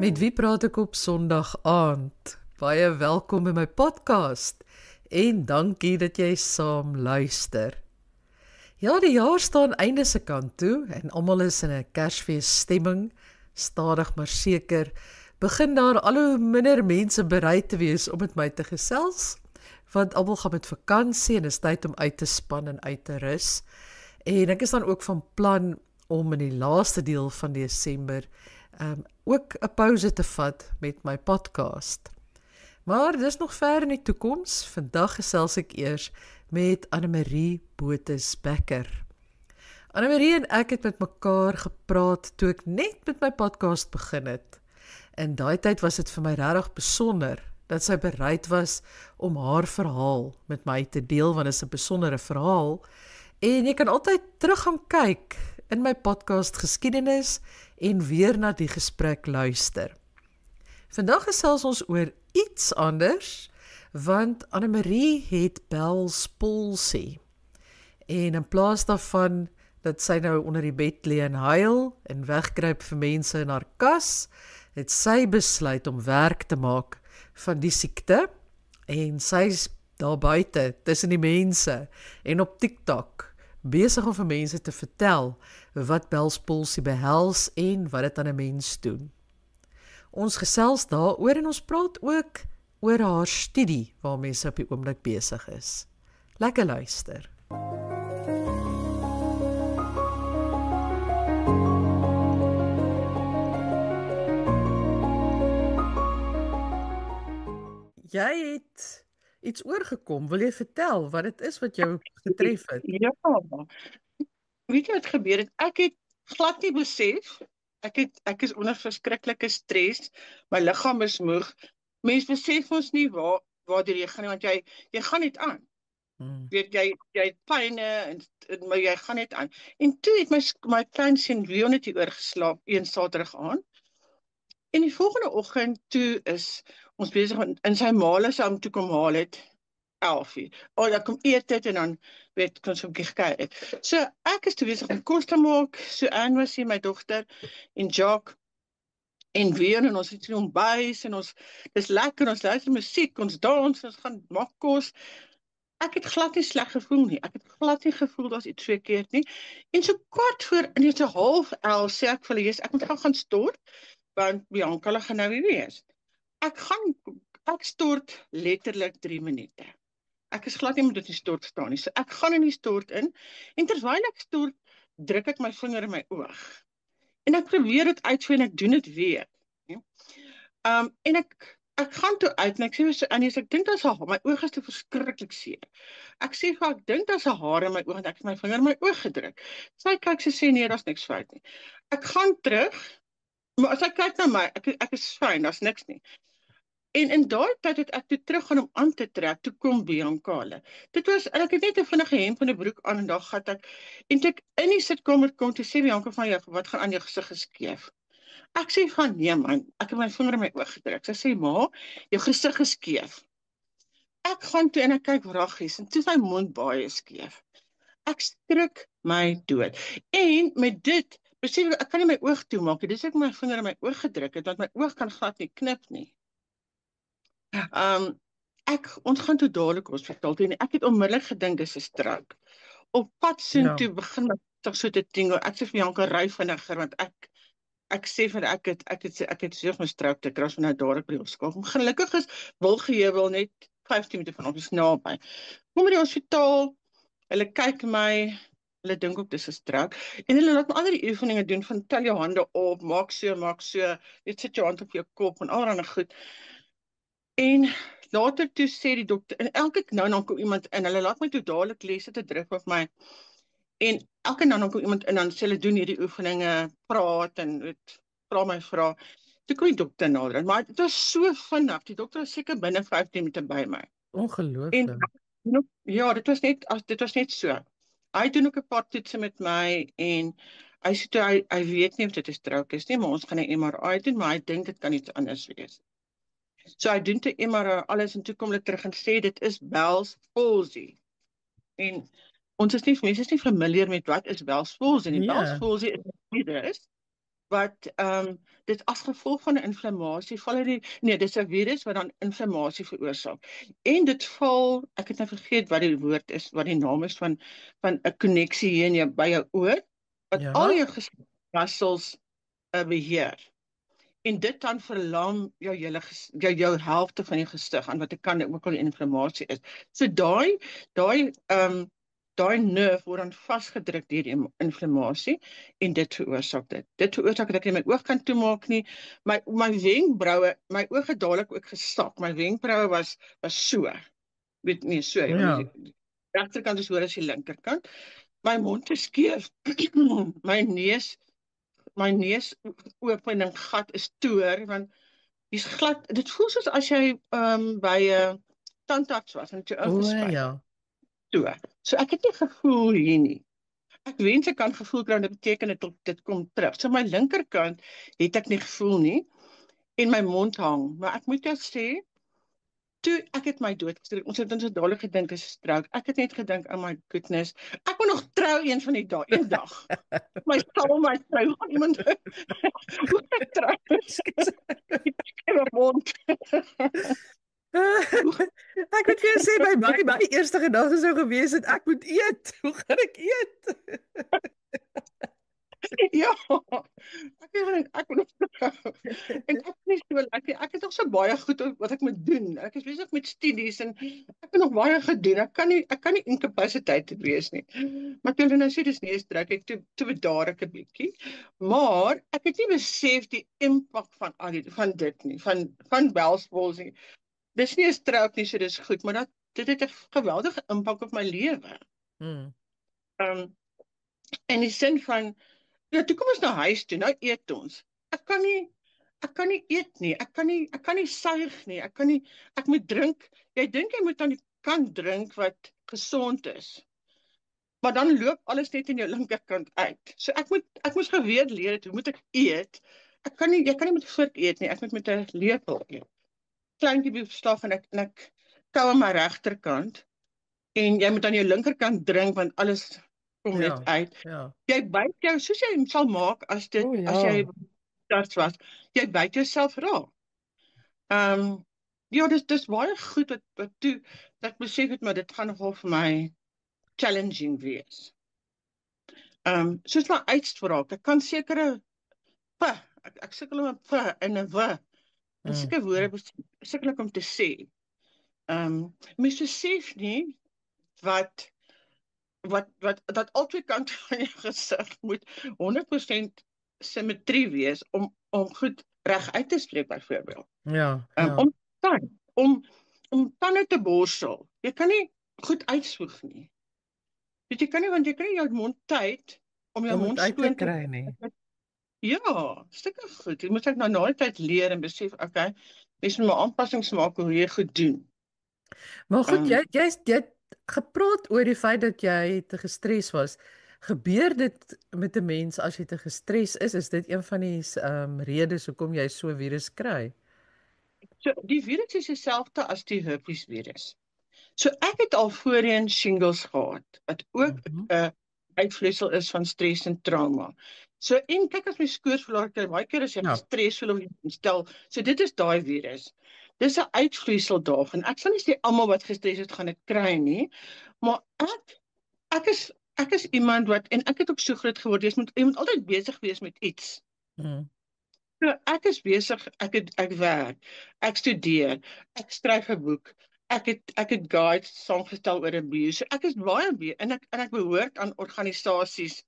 Met wie praat ek op Sondag aand? Baie welkom by my podcast en dankie dat jy saam luister. Ja, die jaar staan einde se kant toe en almal is in 'n Kersfeesstemming. Stadig maar seker begin daar al hoe minder mense bereid te wees om met my te gesels, want almal gaan met vakansie en is tyd om uit te span en uit te rus. En ek is dan ook van plan om in die laaste deel van Desember ook 'n pouse te vat met my podcast. Maar dis nog ver in die toekoms. Vandag gesels ek eers met Annemarie Botes-Becker. Annemarie en ek het met mekaar gepraat toe ek net met my podcast begin het. In daai tyd was dit vir my regtig besonder dat sy bereid was om haar verhaal met my te deel, want dit is 'n besondere verhaal. En jy kan altyd terug gaan kyk in my podcast geskiedenis en weer na die gesprek luister. Vandag gesels ons oor iets anders, want Annemarie het Bell's palsy. En in plaas daarvan dat sy nou onder die bed lê en huil en wegkruip vir mense in haar kas, het sy besluit om werk te maak van die siekte. En sy's daar buite tussen die mense en op TikTok besig om vir mense te vertel wat Bell's palsy behels en wat dit aan 'n mens doen. Ons gesels daaroor en ons praat ook oor haar studie waarmee sy op die oomblik besig is. Lekker luister. Jy het iets oorgekom. Wil jy vertel wat dit is wat jou getref het? Ja, weet jy wat gebeur het? Ek het glad nie besef. Ek is onder verskriklike stres. My liggaam is moeg. Mens besef ons nie waar jy gaan nie, want jy gaan net aan. Weet jy het pyne maar jy gaan net aan. En toe het my kleinseun Leon het hier oorgeslaap een Saterdag aand. En die volgende oggend toe is ons besig in sy maale sou hom toe kom haal het 11:00. Dan kom eet dit en dan kon ons 'n bietjie kyk het. So ek is toe besig om kos te maak. So Anne was hier, my dogter, en Jacques en weer en ons het hier ontbyt en dis lekker, ons luister musiek, ons dans, ons gaan maak kos. Ek het glad nie sleg gevoel nie. Ek het glad nie gevoel daar's iets verkeerd nie. En so kwart voor en dit so 10:30 sê ek vir hulle, ek moet gaan stort, want Bianca hulle gaan nou weer wees. Ek stort letterlik 3 minute. Ek is glad nie met dit in die stort staan nie. So ek gaan in die stort in en terwyl ek stort, druk ek my vinger in my oog. En ek probeer dit uitvee en ek doen dit weer. En ek gaan toe uit en ek sê vir sy Annie, ek dink daar's my oog is te verskriklik seer. Ek sê vir ek dink daar's 'n haar in my oog en ek het my vinger in my oog gedruk. Sy kyk, sy sê nee, daar's niks fout nie. Ek gaan terug, maar as ek kyk na my, ek is fyn, daar's niks nie. En in daai tyd het ek toe terug gaan om aan te trek, toe kom Bianca hulle. Dit was, en ek het net 'n vinnige hemp en 'n broek aan en daar gat ek, en toe ek in die sitkamer kom, toe sê Bianca van jou, wat gaan aan jou gesig geskeef? Ek sê van, nee man, ek het my vinger in my oog gedruk. Sy sê, ma, jou gesig geskeef. Ek gaan toe en ek kyk wraggies, en toe is my mond baie skeef. Ek skrik my dood. En met dit, besef ek kan nie my oog toemaak, dis ek my vinger in my oog gedruk het, want my oog kan glad nie knip nie. Ons gaan toe dadelik hospitaal toe en ek het onmiddellik gedink dis 'n strook. Op pad soontoe begin my tog so te tingle. Ek sê vir Janka ry vinniger want ek sê vir ek het seker 'n strook te kry, so nou dadelik by die hospitaal. Gelukkig is Wilgeheuwel net 15 minute van ons is naby. Kom by die hospitaal. Hulle kyk my, hulle dink ook dis 'n strook en hulle laat my ander oefeninge doen van tel jou hande op, maak so, net sit jou hand op jou kop en allerlei goed. En later toe sê die dokter, en elke nou dan kom iemand in, hulle laat my toe dadelik lesse te druk op my, en elke nou dan kom iemand in, dan sê hulle doen hierdie oefeninge, praat, en vra my vrae. Toe kom die dokter nader, maar dit was so vinnig, die dokter was seker binne 15 minute by my. Ongelooflik. En ja, dit was net so. Hy doen ook 'n paar toetse met my, en hy sê toe, hy weet nie of dit 'n strook is nie, maar ons gaan 'n MRI doen, maar hy dink dit kan iets anders wees. So hy doen toe MRI alles en toe kom hulle terug en sê dit is Bell's palsy. En mense is nie familiar met wat is Bell's palsy nie. Bell's palsy is 'n virus wat dit as gevolg van 'n inflammasie, nee, dis 'n virus wat dan inflammasie veroorsaak. En dit val, ek het nou vergeet wat die woord is, wat die naam is van 'n konneksie hier in by jou oor, wat al Ja. jou geslagvassels beheer. En dit dan verlam jou helfte van die gesig aan wat ek kan ook al die inflammasie is. So daai nerve word dan vasgedruk deur die inflammasie en dit veroorsaak dit. Dit veroorsaak dat ek nie my oog kan toemaak nie. My wenkbroue, my oog het dadelik ook gesak. My wenkbroue was so. Weet nie, so, Ja. die regterkant is hoër as die linkerkant. My mond is skeef. My neusopening gat is toer want dis glad. Dit voel soos as jy by 'n tandarts was en jy O ingespuit. ja. So ek het nie gevoel hier nie. Ek wens ek kan gevoel kry, dit beteken dit kom terug. So my linkerkant het ek nie gevoel nie en my mond hang, maar ek moet jou sê, toe ek het my doodgestreek. Ons het dan so dadelik gedink is 'n stroke. Ek het net gedink, oh my goodness, ek wil nog trou een van die dae, een dag. My trou, gaan iemand hoe ek trou. Ek het 'n mond. Ek moet vir jou sê my eerste gedagte sou gewees het ek moet eet. Hoe gaan ek eet? Ja, ek het gedink ek moet trou. En ek is nie so lekker. Ek het nog so baie goed wat ek moet doen. Ek is besig met studies en ek het nog baie gedoen. Ek kan nie incapacitated wees nie. Maar toe hulle nou sê dis nie 'n stroke, ek toe bedaar ek 'n bietjie. Maar ek het nie besef die impak van dit nie, van Bell's palsy. Dis nie 'n stroke nie, so dis goed, maar dit het 'n geweldige impak op my lewe. In die sin van, ja, toe kom ons na huis toe, nou eet ons. Ek kan nie eet nie. Ek kan nie suig nie. Ek moet drink. Jy dink jy moet aan die kant drink wat gesond is. Maar dan loop alles net in jou linkerkant uit. So ek moes geweet leer het, hoe moet ek eet? Jy kan nie met 'n vork eet nie. Ek moet met 'n lepel eet. Kleintjie beslag en ek kou aan my regterkant en jy moet aan jou linkerkant drink want alles kom net uit. Ja. Jy byt jou soos jy sal maak as jy darts was. Jy byt jouself raak. Ja, dis baie goed wat toe dat ek besef het maar dit gaan nogal vir my challenging wees. Soos my uitspraak, ek kan sekere ek sukkel om 'n p en 'n w. En sulke woorde sukkel ek om te sê. Mens besef nie wat dat albei kante van jou gesig moet 100% simmetrie wees om goed reg uit te spreek byvoorbeeld. Ja. Om tande te borsel. Jy kan nie goed uitspoeg nie. Want jy kan nie jou mond tyd om jou mond skoon te kry nie. Ja, stukke goed. Jy moet ek nou na die tyd leer en besef, okay, mens moet maar aanpassings maak hoe jy goed doen. Maar goed, jy het gepraat oor die feit dat jy te gestres was. Gebeur dit met 'n mens as jy te gestres is? Is dit een van die redes hoekom jy so 'n virus kry? So die virus is dieselfde as die herpes virus. So ek het al voorheen shingles gehad wat ook 'n uitvloeisel is van stres en trauma. So en kyk as my skoorverlaar kry baie keer as jy gestres voel of jy ontstel. So dit is daai virus. Dis 'n uitvloeisel daarvan. Ek sal nie sê almal wat gestres het gaan dit kry nie, maar ek is iemand wat en ek het ook so groot geword, jy moet altyd besig wees met iets. So ek is besig, ek werk, ek studeer, ek skryf 'n boek. Ek het guides saamgestel oor abuse. So ek is baie en ek behoort aan organisasies.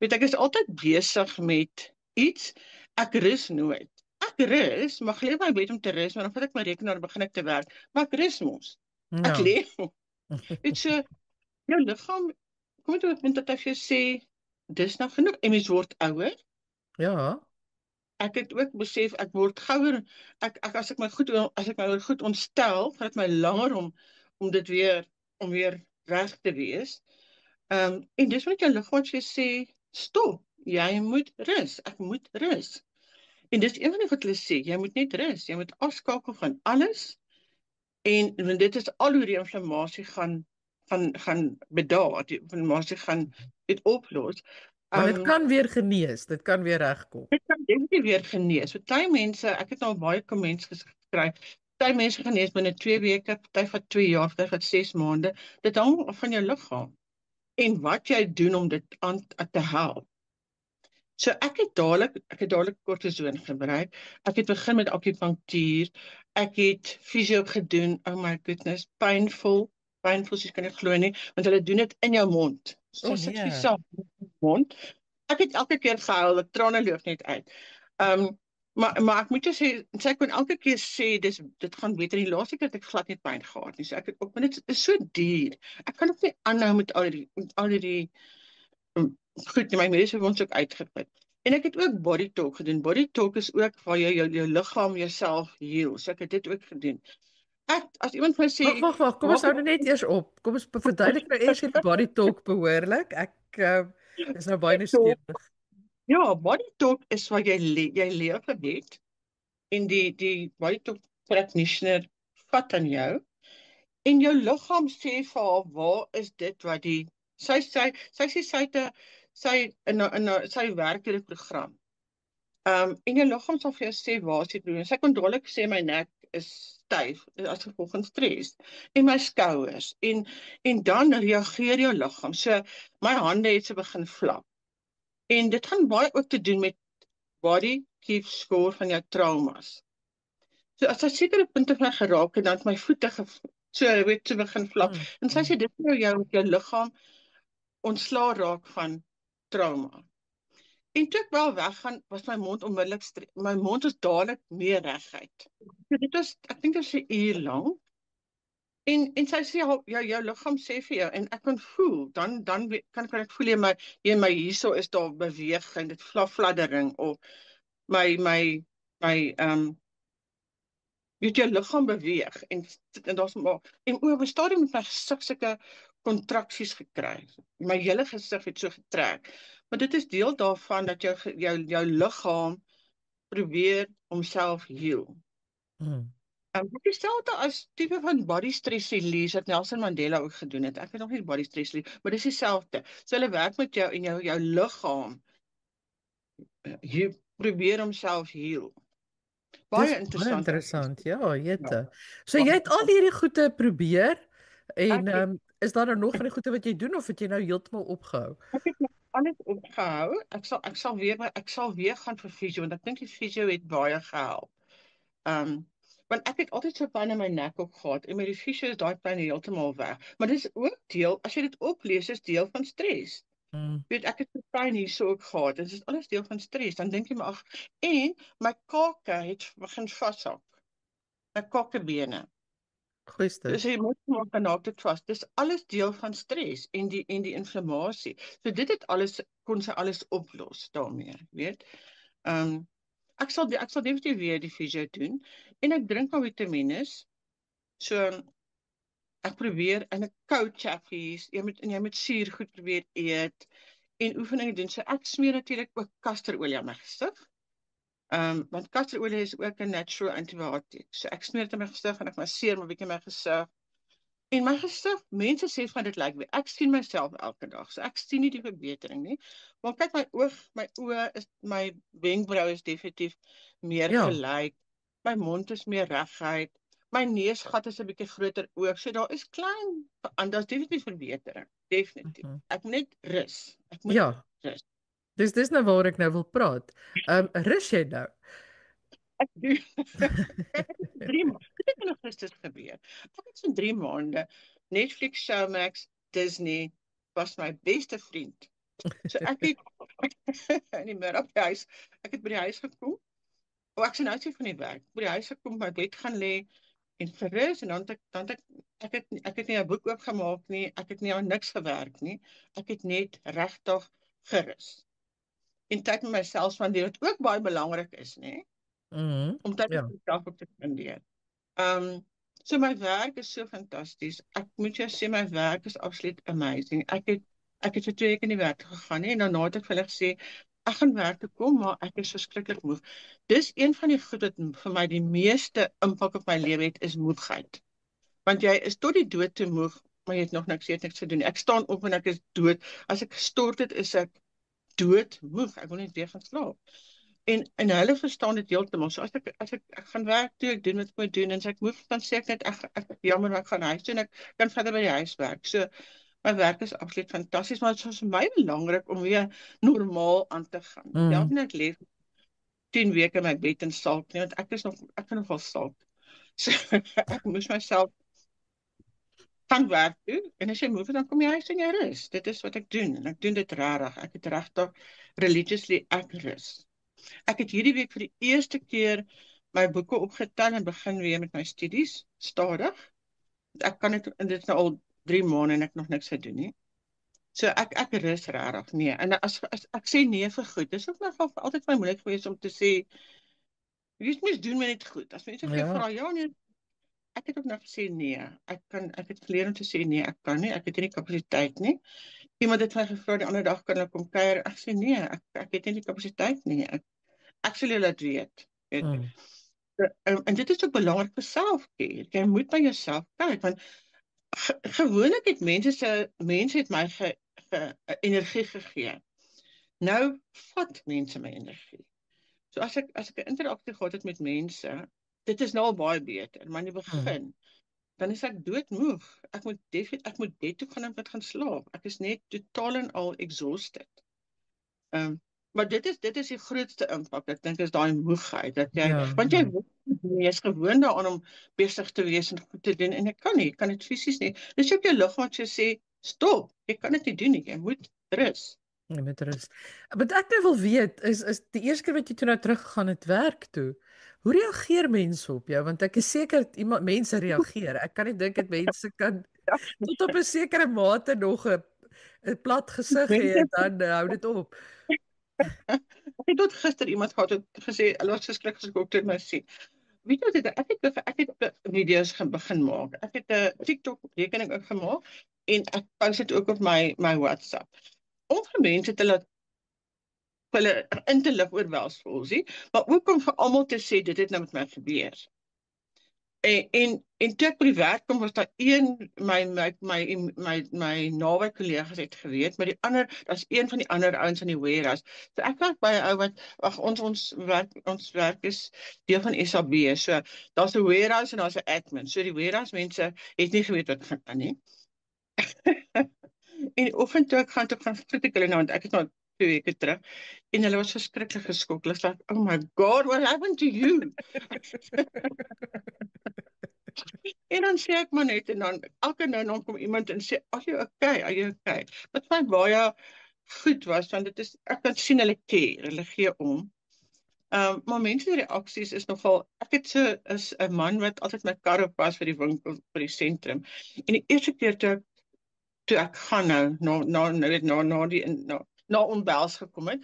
Weet ek is altyd besig met iets. Ek rus nooit. Ek rus, maar gee my bed om te rus, maar dan vat ek my rekenaar en begin ek te werk. Maar ek rus mos. Ek leef. Weet so, jou liggaam kom toe 'n punt dat hy vir jou sê dis nou genoeg en mens word ouer. Ja. Ek het ook besef ek word gouer. As ek my goed ontstel, gaan dit my langer om dit weer reg te wees. En dis wat jou liggaam sê, stop. Jy moet rus. Ek moet rus. En dis een van die wat hulle sê, jy moet net rus. Jy moet afskakel van alles. En dit is al hoe die inflammasie gaan bedaar. Die inflammasie gaan dit oplos. Maar dit Um kan weer genees, dit kan weer regkom. dit kan definitief weer genees. Party mense, ek het nou baie comments gekry. Party mense genees binne 2 weke, party van 2 jaar, party van 6 maande. Dit hang af van jou liggaam en wat jy doen om dit aan te help. So ek het dadelik kortison gebruik. Ek het begin met akupunktuur. Ek het fisio gedoen. Oh my goodness, painful, soos jy kan nie glo nie, want hulle doen dit in jou mond. O So sit nee. fisies in jou mond. Ek het elke keer gehuil, die trane loop net uit. Maar ek moet jou sê, sy kon elke keer sê dit gaan beter. Die laaste keer het ek glad nie pyn gehad nie. So ek het ook, maar dit is so duur. Ek kan ook nie aanhou met al die goed, my mediese fonds ook uitgeput. En ek het ook body talk gedoen. Body talk is ook waar jy jou liggaam jouself heal. So ek het dit ook gedoen. As iemand my sê, Wag, kom ons hou dit net eers op. Kom ons verduidelik nou eers hierdie body talk behoorlik. Ek is nou baie nuuskierig. ja, body talk is waar jy leer gebed en die body talk practitioner vat aan jou en jou liggaam sê vir haar, waar is dit wat sy sê sy werk deur 'n program. En jou liggaam sal vir jou sê waar is die probleem. Sy kon dadelik sê my nek is styf as gevolg van stres en my skouers en dan reageer jou liggaam. So my hande het se begin flap. En dit gaan baie ook te doen met body keep score van jou traumas. So as ek sekere punte van geraak het, dan het my voete so begin flap. En sy sê dit nou jou liggaam ontslaa raak van trauma. En toe ek wel weggaan, was my mond onmiddellik my mond is dadelik meer reguit. So dit was, ek dink dit was 'n uur lank. En sy sê jou liggaam sê vir jou en ek kan voel, dan kan ek voel jy my hierso is daar beweging, dit fladdering of my weet jou liggaam beweeg en daar's maar en oor 'n stadium met my gesig sulke kontraksies gekry. My hele gesig het so getrek. Maar dit is deel daarvan dat jou liggaam probeer homself heal. Dit is dieselfde as tipe van body stress release wat Nelson Mandela ook gedoen het. Ek weet nog nie body stress release, maar dis dieselfde. So hulle werk met jou en jou liggaam probeer homself heal. Baie Interessant. Ja, jette. So jy het al hierdie goede probeer en is daar nou nog van die goede wat jy doen of het jy nou heeltemal opgehou? Ek het nog alles opgehou. Ek sal weer gaan vir fisio want ek dink die fisio het baie gehelp. Want ek het altyd so pyn in my nek ook gehad en met die fisio is daai pyn heeltemal weg. Maar dis ook deel, as jy dit oplees, is deel van stres. Weet ek het so pyn hierso ook gehad. Dit is alles deel van stres. Dan dink jy maar en my kake het begin vashak. My kakebene. Dus jy moet maar kan dit vas. Dis alles deel van stres en die inflammasie. So dit het kon sy alles oplos daarmee, weet. Ek sal definitief weer die fisio doen en ek drink al vitamiene. So ek probeer in 'n koud chappies, jy moet suur goed probeer eet en oefeninge doen. So ek smeer natuurlik ook kasterolie aan my gesig. Want kasterolie is ook 'n natural antibiotic. So ek smeer dit in my gesig en ek masseer 'n bietjie my gesig. En my gesig, mense sê van dit lyk weer. Ek sien myself elke dag. So ek sien nie die verbetering nie. Maar kyk my wenkbrau is definitief meer gelyk. My mond is meer reguit. My neusgat is 'n bietjie groter ook. So daar is klein, daar's definitief verbetering. Definitief. Ek moet net rus. Rus. Dis nou waar ek nou wil praat. Rus jy nou? Ek doen. Dit het in Augustus gebeur. Ek het so 3 maande Netflix, Showmax, Disney was my beste vriend. So ek het in die middag by huis, ek het by die huis gekom. Ek sien nou uit van die werk. By die huis gekom, my bed gaan lê en gerus en dan ek het nie 'n boek oopgemaak nie. Ek het nie aan niks gewerk nie. Ek het net regtig gerus. En tyd met myself spandeer wat ook baie belangrik is, nê? Om tyd met myself op te spandeer. So my werk is so fantasties. Ek moet jou sê my werk is absoluut amazing. Ek het vir 2 weke in die werk gegaan en daarna het ek vir hulle gesê ek gaan werk toe kom, maar ek is verskriklik moeg. Dis een van die goed wat vir my die meeste impak op my lewe het, is moegheid. Want jy is tot die dood te moeg, maar jy het nog niks te doen. Ek staan op en ek is dood. As ek gestort het, is ek doodmoeg, ek wil net weer gaan slaap. En hulle verstaan dit heeltemal. So as ek gaan werk toe, ek doen wat ek moet doen, en as ek moeg, dan sê ek net, ek jammer, maar ek gaan huis toe, en ek kan verder by die huis werk. So, my werk is absoluut fantasties, maar het is vir my belangrik om weer normaal aan te gaan. Ja, Mm. en ek leef 10 weke in my bed en sulk nie, want ek kan nogal sulk. So, ek moes myself gaan werk toe, en as jy moeg is, dan kom jy huis en jy rus. Dit is wat ek doen, en ek doen dit rarig. Ek het regtig religiously ek rus. Ek het hierdie week vir die eerste keer my boeke opgetel en begin weer met my studies, stadig. Ek kan dit, en dit is nou al 3 maande en ek nog niks gedoen nie. So ek rus rarig, nee. En as ek sê nee vir goed, dis ook nogal altyd my moeilik gewees om te sê, jy moet doen maar net goed. As mense vir jou Ja. vra, ja nee, ek het ook nog gesê nee. Ek het geleer om te sê nee, ek kan nie, ek het nie die kapasiteit nie. Iemand het my gevra die ander dag, kan ek kom kuier? Ek sê nee, ek het nie die kapasiteit nie. Ek sal julle dit weet. Mm. En dit is ook belangrik vir selfcare. Jy moet by jouself kyk, want gewoonlik het mense het my energie gegee. Nou vat mense my energie. So as ek 'n interaksie gehad het met mense, dit is nou al baie beter, maar in die begin, dan is ek doodmoeg. Ek moet bed toe gaan en moet gaan slaap. Ek is net totaal en al exhausted. Maar dit is die grootste impak. Ek dink is daai moegheid dat want jy is gewoond daaraan om besig te wees en goed te doen, en ek kan dit fisies nie. Dis op jou liggaam wat jy sê, stop, jy kan dit nie doen nie, jy moet rus. Ja, met rus. Wat ek nou wil weet is die eerste keer wat jy toe nou teruggegaan het werk toe. Hoe reageer mense op jou? Want ek is seker mense reageer. Ek kan nie dink dat mense kan Ja, tot op 'n sekere mate nog 'n plat gesig hê en dan hou dit op. Ek het tot gister iemand gehad het gesê, hulle was geskrik as ek ook dit my sien. Weet jy wat ek het video's begin maak. Ek het 'n TikTok rekening ook gemaak en ek post dit ook op my WhatsApp. Om vir mense te laat hulle in te lig oor Welsvolsie, maar ook om vir almal te sê dit het nou met my gebeur. En toe ek by die werk kom, was daar een my naby kollegas het geweet, maar die ander, daar's een van die ander ouens in die warehouse. So ek werk by 'n ou wat ons werk is deel van SAB. So daar's 'n warehouse en daar's 'n admin. So die warehouse mense het nie geweet wat gaan aan nie. En oggend toe ek gaan groet ek hulle nou, want ek het nou 2 weke terug, en hulle was verskriklik geskok. Hulle sê, "Oh my God, what happened to you?" En dan sê ek maar net, en dan elke nou en dan kom iemand en sê, "Are you okay? Wat my baie goed was, want dit is, ek kan sien hulle care, hulle gee om. Maar mense se reaksies is nogal, ek het is 'n man wat altyd my kar oppas vir die winkel, vir die sentrum. En die eerste keer toe ek gaan na onbels gekom het,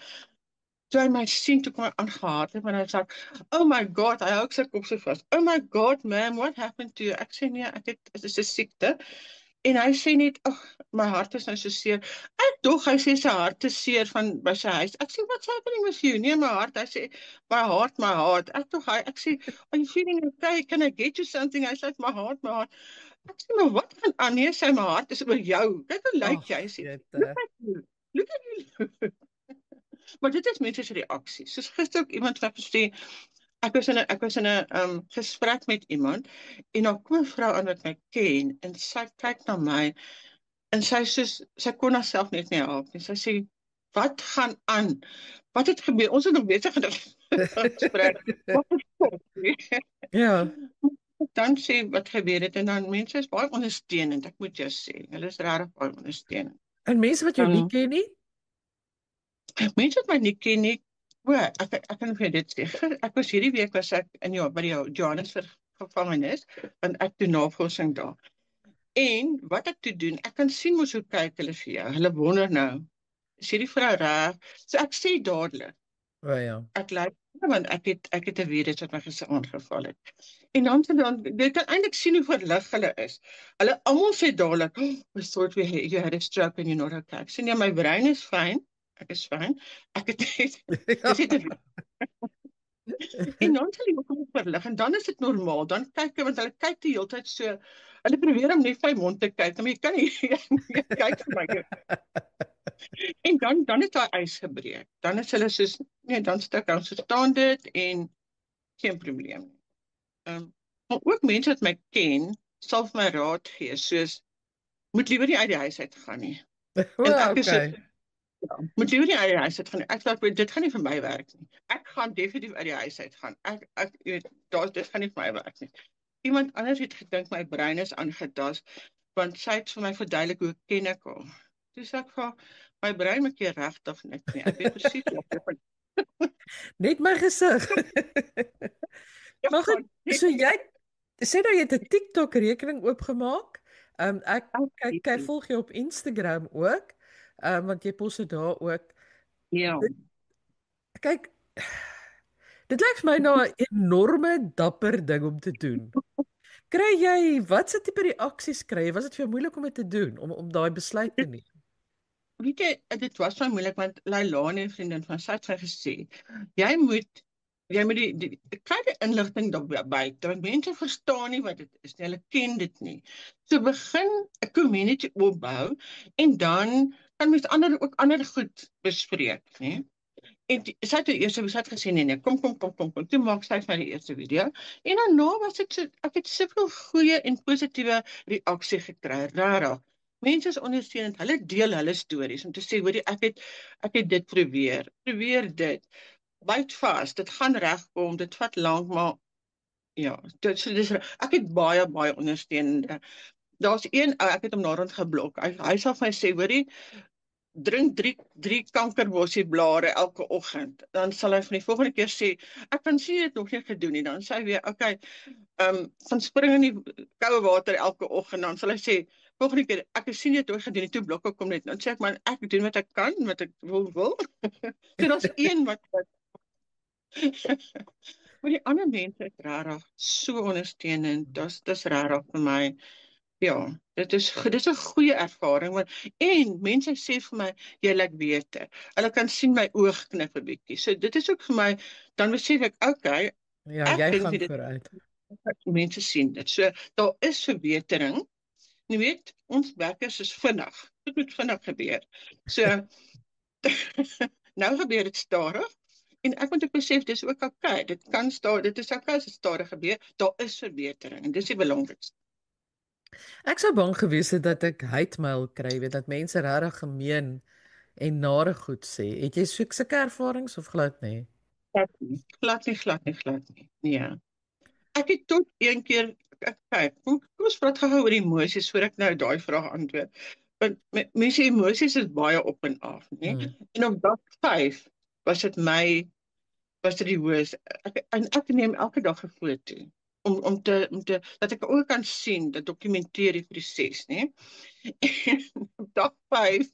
toe hy my sien, toe kom hy aangehardloop en hy sê, "Oh my God," hy hou ook sy kop so vas. "Oh my God, ma'am, what happened to you?" Ek sê nee, dit is 'n siekte. En hy sê net, "Ag, my hart is nou so seer." Hy sê sy hart is seer van by sy huis. Ek sê, "What's happening with you?" Nee, my hart. Hy sê, my heart." Ek sê, "Are you feeling okay? Can I get you something?" Hy sê, my heart. Ek sê, "Maar wat gaan aan?" Nee, sy my hart is oor jou. Kyk hoe lyk jy. Hy sê, "Look at you. Look at you." Maar dit is mense se reaksies. Soos gister ook iemand wat gesê, ek was in 'n gesprek met iemand, en dan kom 'n vrou aan wat my ken, en sy kyk na my, en sy kon haarself net nie help nie. Sy sê, "Wat gaan aan? Wat het gebeur? Ons is nog besig met 'n gesprek." Wat is dit? Ja. Dan sê wat gebeur het, en dan mense is baie ondersteunend, ek moet jou sê. Hulle is regtig baie ondersteunend. En mense wat jou nie ken nie? Mense wat my nie ken nie, ek kan vir dit sê. Ek was hierdie week ek by die Johannesburg gevangenis, want ek doen navorsing daar. En wat ek toe doen, ek kan sien mos hoe kyk hulle vir jou. Hulle wonder nou, is hierdie vrou reg? So ek sê dadelik, O ja. ek lyk, want ek het 'n virus wat my gesig aangeval het. En dan jy kan eintlik sien hoe verlig hulle is. Hulle almal sê dadelik, "Oh, we thought you had a stroke and you're not okay." Ek sê nee, my brein is fyn. Ek is fyn. Ek het dis het en dan sal jy ook verlig, en dan is dit normaal. Dan kyk jy, want hulle kyk die hele tyd so. Hulle probeer om net vir my mond te kyk, maar jy kan nie jy kyk vir my. En dan is daai ys gebreek. Dan is hulle soos nee, dan verstaan dit en geen probleem nie. Maar ook mense wat my ken, sal vir my raad gee, soos moet liewer nie uit die huis uit gaan nie. En ek is so Okay. moet liewer nie uit die huis uit gaan nie. Ek sê dit gaan nie vir my werk nie. Ek gaan definitief uit die huis uit gaan. Jy weet, dit gaan nie vir my werk nie. Iemand anders het gedink my brein is aangetast, want sy het vir my verduidelik hoe ken ek haar. Toe sê ek vir my brein maak jy regtig niks nie. Ek weet presies wat jy van Net my gesig. Maar goed, so jy sê nou jy het 'n TikTok rekening oopgemaak. Ek volg jou op Instagram ook. Want jy pos dit daar ook. Ja. Kyk, dit lyk vir my na 'n enorme dapper ding om te doen. Kry jy wat se tipe reaksies kry jy? Was dit vir jou moeilik om dit te doen om daai besluit te neem? Weet jy, dit was my moeilik want Lailani, 'n vriendin van sy het vir gesê, jy moet die kleine inligting daarby, want mense verstaan nie wat dit is nie, hulle ken dit nie. So begin 'n community opbou en dan kan mens ook ander goed bespreek, né? En sy het eers gesê nee, kom. Toe maak sy vir die eerste video. En daarna was dit so ek het soveel goeie en positiewe reaksie gekry, rarig. Mense is ondersteunend, hulle deel hulle stories om te sê, hoorie, ek het dit probeer dit. Byt vas, dit gaan regkom, dit vat lank, maar ja, ek het baie ondersteunende. Daar's een ek het hom naderhand geblok. Hy sal vir my sê, hoorie, drink 3 kankerbossie-blare elke oggend. Dan sal hy van die volgende keer sê, ek kan sien jy het nog nie gedoen nie. Dan sê hy weer, okay, van spring in die koue water elke oggend. Dan sal hy sê, volgende keer, ek sien jy het nog gedoen nie, toe blok ek kom net. Dan sê ek, man, ek doen wat ek kan, wat ek wil. So daar's een wat maar die ander mense is rarig, so ondersteunend. Dis rarig vir my. Ja, dit is 'n goeie ervaring en mense sê vir my jy lyk beter. Hulle kan sien my oog knip 'n bietjie. So dit is ook vir my dan besef ek, okay, Ja, jy dink gaan dit vooruit. mense sien dit. So daar is verbetering. Jy weet, ons werkers is vinnig. Dit moet vinnig gebeur. So nou gebeur dit stadig. En ek moet ook besef dis ook okay. Dit is okay as dit stadig gebeur. Daar is verbetering en dis die belangrikste. Ek sou bang gewees het dat ek hate mail kry, weet dat mense regtig gemeen en nare goed sê. Het jy sulke ervarings of glad nie? Glad nie. Ja. Ek het tot een keer kyk, kom ons praat gou oor emosies voor ek nou daai vraag antwoord. Want mense emosies is baie op en af, né? En op dag 5 was dit die hoogste. Ek neem elke dag 'n foto om te dat ek ook kan sien, dat dokumenteer die proses, né? En op dag 5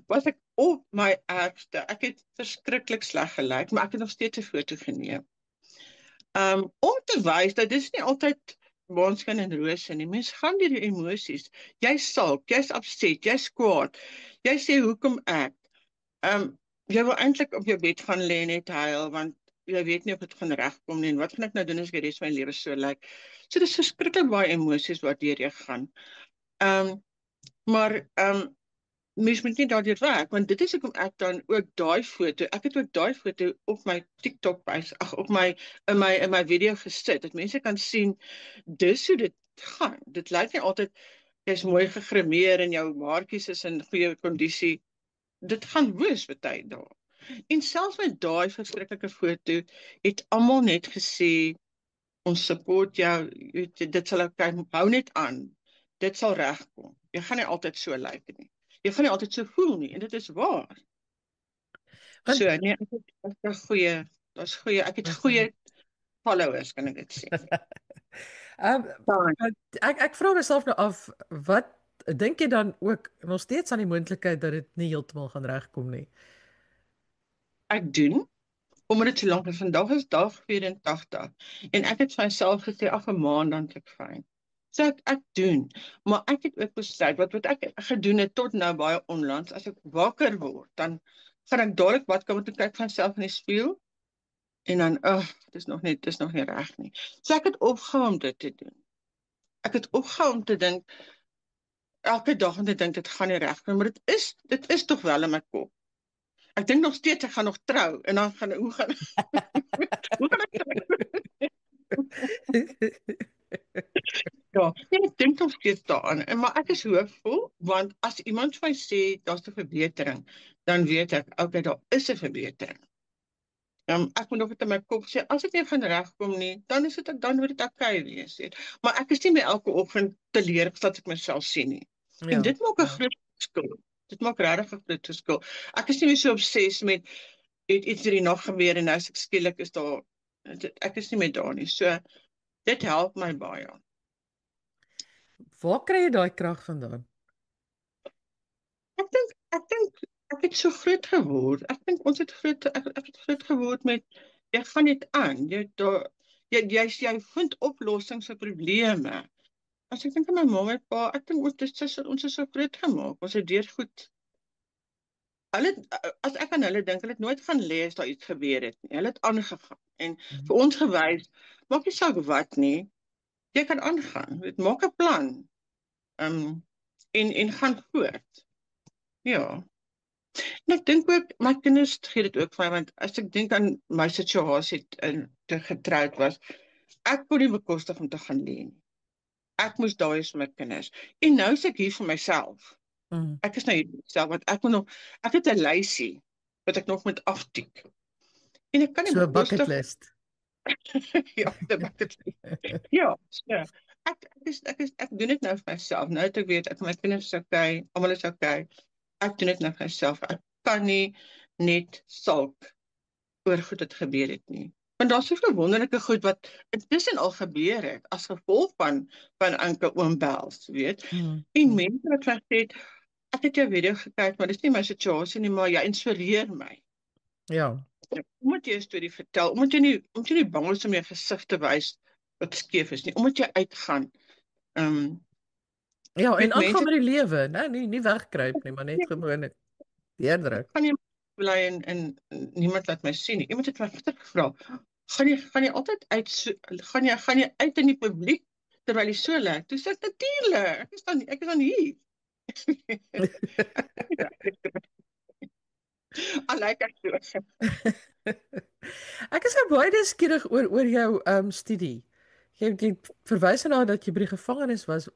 was ek op my ergste. Ek het verskriklik sleg gelyk, maar ek het nog steeds 'n foto geneem. Om te wys dat dis nie altyd maanskyn en rose nie. Mens gaan deur die emosies. Jy's sulk, jy's upset, jy's kwaad. Jy sê hoekom ek? Jy wil eintlik op jou bed gaan lê net huil want jy weet nie of dit gaan regkom nie en wat gaan ek nou doen as ek die res van my lewe so lyk? So dis verskriklik baie emosies wat deur jy gaan. Maar mens moet nie daardeur werk want dit is hoekom ek dan ook daai foto, ek het ook daai foto op my TikTok in my video gesit dat mense kan sien dis hoe dit gaan. Dit lyk nie altyd jy's mooi gegrimeer en jou haartjies is in goeie kondisie. Dit gaan woes baie dae. En selfs met daai verskriklike foto het almal net gesê ons support jou, dit sal okay, hou net aan. Dit sal regkom. Jy gaan nie altyd so lyk nie. Jy gaan nie altyd so voel nie en dit is waar. So nee, daar's goeie, ek het goeie followers kan ek dit sê. Ek vra myself nou af, wat dink jy dan ook nog steeds aan die moontlikheid dat dit nie heeltemal gaan regkom nie? Ek doen omdat dit so lank is. Vandag is dag 84 en ek het vir myself gesê af 'n maand dan ek fyn. So ek doen, maar ek het ook besluit wat ek gedoen het tot nou baie onlangs, as ek wakker word, dan gaan ek dadelik badkamer toe kyk van myself in die spieël en dan, dis nog nie reg nie. So ek het opgehou om dit te doen. Ek het opgehou om te dink, elke dag en ek dink dit gaan nie regkom, maar dit is tog wel in my kop. Ek dink nog steeds ek gaan nog trou en dan hoe gaan hoe gaan ek trou? Ja, nee, ek dink nog steeds daaraan. Maar ek is hoopvol want as iemand vir my sê daar's 'n verbetering, dan weet ek, okay, daar is 'n verbetering. Ek moet nog net in my kop sê as dit nie gaan regkom nie, dan moet dit okay wees, weet. Maar ek is nie meer elke oggend teleurgesteld as ek myself sien nie. En dit maak 'n groot verskil. Dit maak regtig 'n groot verskil. Ek is nie meer so obses met het iets hierdie nog gebeur en nou is ek skielik is daar ek is nie meer daar nie. So dit help my baie. Waar kry jy daai krag vandaan? Ek dink ek het so groot geword. Ek dink ons het ek het groot geword met jy gaan dit aan. Jy vind oplossings vir probleme. As ek dink aan my ma en pa, ek dink ons is so groot gemaak. Ons het deur goed. As ek aan hulle dink, hulle het nooit gaan lê as daar iets gebeur het nie. Hulle het aangegaan en vir ons gewys, maak nie saak wat nie, jy kan aangaan. Dit maak 'n plan. En gaan voort. Ja. En ek dink ook my kinders gee dit ook vir my want as ek dink aan my situasie toe getroud was, ek kon nie bekostig om te gaan lê nie. Ek moes daar wees vir my kinders. En nou is ek hier vir myself. Ek is nou hier vir myself want ek het 'n lysie wat ek nog moet aftik. En ek kan nie So 'n bekostig bucket list. ja, 'n bucket list. Ja, so. Ek doen dit nou vir myself. Nou dat ek weet ek my kinders is okay, almal is okay. Ek doen dit nou vir myself. Ek kan nie net sulk oor goed wat gebeur het nie. Want daar's soveel wonderlike goed wat intussen al gebeur het as gevolg van Anke Oom Bels, weet. En mense wat gesê het, ek het jou video gekyk, maar dis nie my situasie nie, maar jy inspireer my. Ja. Omdat jy 'n storie vertel, omdat jy nie bang is om jou gesig te wys wat skeef is nie, omdat jy uitgaan. Ja, en Met aangaan mense met die lewe, né? Nie wegkruip nie, maar net gewoon deurdruk. kan jy bly en niemand laat my sien nie. Iemand het my gister gevra, gaan jy altyd gaan jy uit in die publiek terwyl jy so lyk? Toe sê ek natuurlik, ek is dan hier. I like ek so. Ek is nou baie nuuskierig oor jou studie. Jy verwys na dat jy by die gevangenis was.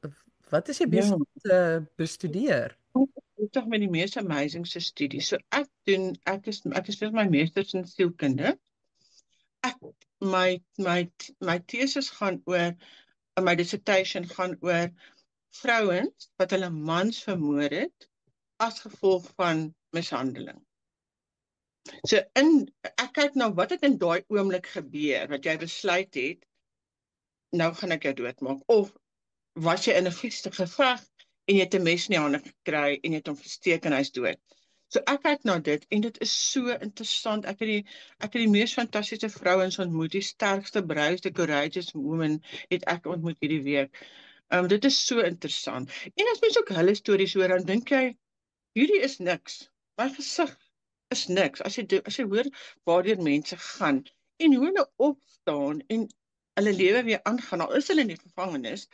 Wat is jy besig om te bestudeer? Ek het met die mees amazingste studie. So ek is vir my meesters in sielkunde. My thesis gaan oor my dissertation gaan oor vrouens wat hulle mans vermoor het as gevolg van mishandeling. So ek kyk nou wat het in daai oomblik gebeur wat jy besluit het nou gaan ek jou doodmaak of was jy in 'n fisiese geveg en jy het 'n mes in die hande gekry en jy het hom gesteek en hy's dood. So ek kyk na dit en dit is so interessant. Ek het die mees fantastiese vrouens ontmoet, die sterkste, braveste, courageous women het ek ontmoet hierdie week. Dit is so interessant. En as mens ook hulle stories hoor, dan dink jy hierdie is niks. My gesig is niks. As jy hoor waardeur mense gaan en hoe hulle opstaan en hulle lewe weer aangaan, al is hulle in die gevangenis,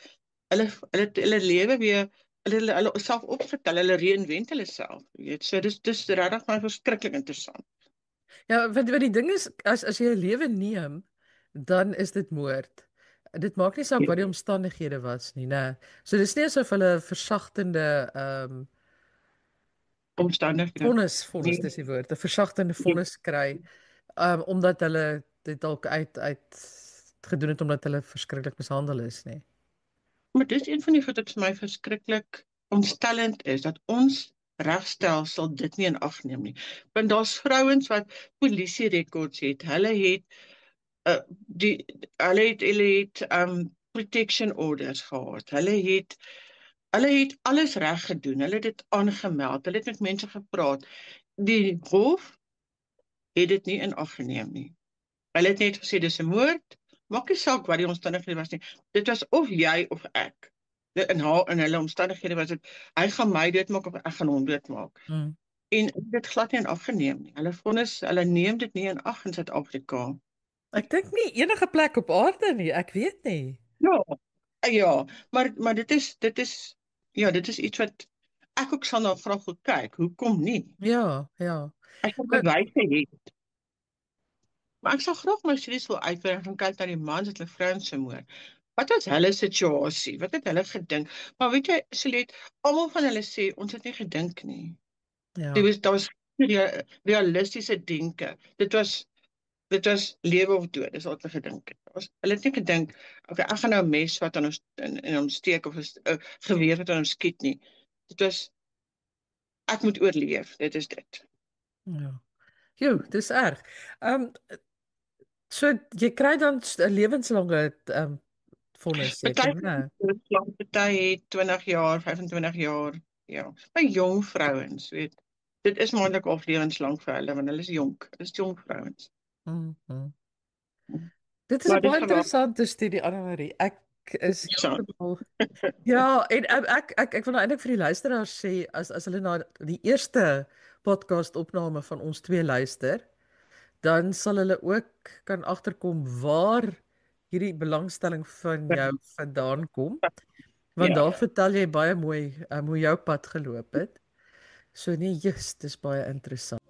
hulle lewe weer, hulle self opgetel, hulle reinvent hulle self, weet. So dis regtig maar verskriklik interessant. Ja, want die ding is as jy 'n lewe neem, dan is dit moord. Dit maak nie saak wat die omstandighede was nie, né? So dis nie asof hulle versagtende omstandighede. Vonnis dis die woord, 'n versagtende vonnis kry, omdat hulle dit dalk uit gedoen het omdat hulle verskriklik mishandel is, nê. Maar dis een van die goed wat vir my verskriklik ontstellend is, dat ons regstelsel dit nie in ag neem nie. Want daar's vrouens wat polisierekords het. Hulle het protection orders gehad. Hulle het alles reg gedoen. Hulle het dit aangemeld. Hulle het met mense gepraat. Die hof het dit nie in ag geneem nie. Hulle het net gesê dis 'n moord. Maak nie saak wat die omstandighede was nie. Dit was of jy of ek. In hulle omstandighede was dit hy gaan my doodmaak of ek gaan hom doodmaak. En dit glad nie in ag geneem nie. Hulle neem dit nie in ag in Suid-Afrika. Ek dink nie enige plek op aarde nie, ek weet nie. Ja, maar dit is ja, dit is iets wat ek ook sal nou graag wil kyk. Hoekom nie? Ja, ja. Ek het Maar bewyse het. Maar ek sal graag my studies wil uitbrei en gaan kyk na die mans wat hulle vrouens vermoor. Wat was hulle situasie? Wat het hulle gedink? Maar weet jy, Solet, almal van hulle sê ons het nie gedink nie. ja. Daar was realistiese denke. Dit was lewe of dood, dis wat hulle gedink het. Hulle het nie gedink, okay, ek gaan nou 'n mes wat aan ons in hom steek of 'n geweer wat aan hom skiet nie. Dit was ek moet oorleef, dit is dit. Ja. Jo, dis erg. Ehm so jy kry dan 'n lewenslange vonnis Party seker, né? party het 20 jaar, 25 jaar, ja. By jong vrouens, weet. Dit is moontlik of lewenslank vir hulle want hulle is jonk. Dit is jong vrouens. Mhm. Dit is 'n Maar dis baie geweldig interessante studie, Anne-Marie. Ek is interessant. heeltemal ja, en ek wil nou eintlik vir die luisteraars sê as hulle na die eerste podcast opname van ons twee luister, dan sal hulle ook kan agterkom waar hierdie belangstelling van jou vandaan kom, want Ja. daar vertel jy baie mooi hoe jou pad geloop het. So nee, jy's dis baie interessant.